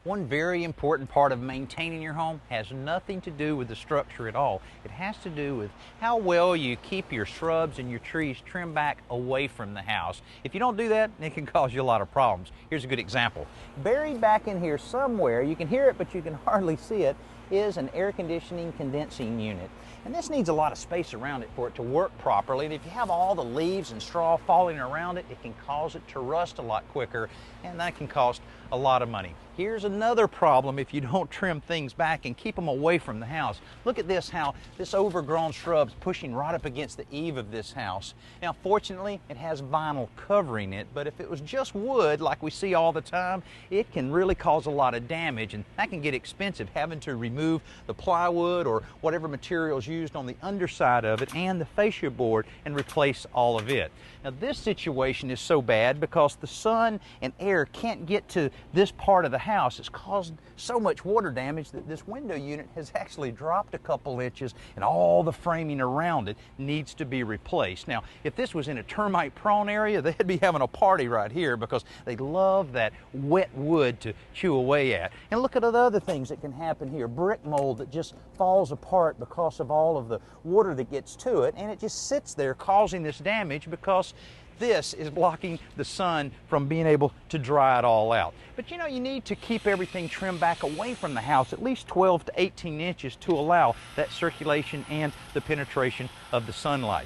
One very important part of maintaining your home has nothing to do with the structure at all. It has to do with how well you keep your shrubs and your trees trimmed back away from the house. If you don't do that, it can cause you a lot of problems. Here's a good example. Buried back in here somewhere, you can hear it but you can hardly see it, is an air conditioning condensing unit. And this needs a lot of space around it for it to work properly. And if you have all the leaves and straw falling around it, it can cause it to rust a lot quicker, and that can cost a lot of money. Here's another problem if you don't trim things back and keep them away from the house. Look at this, how this overgrown shrub's pushing right up against the eave of this house. Now, fortunately, it has vinyl covering it, but if it was just wood like we see all the time, it can really cause a lot of damage, and that can get expensive, having to remove the plywood or whatever materials used on the underside of it and the fascia board and replace all of it. Now, this situation is so bad because the sun and air can't get to this part of the house. It's caused so much water damage that this window unit has actually dropped a couple inches, and all the framing around it needs to be replaced. Now, if this was in a termite prone area, they'd be having a party right here because they love that wet wood to chew away at. And look at the other things that can happen here. Brick mold that just falls apart because of all of the water that gets to it, and it just sits there causing this damage because this is blocking the sun from being able to dry it all out. But you know, you need to keep everything trimmed back away from the house at least 12 to 18 inches to allow that circulation and the penetration of the sunlight.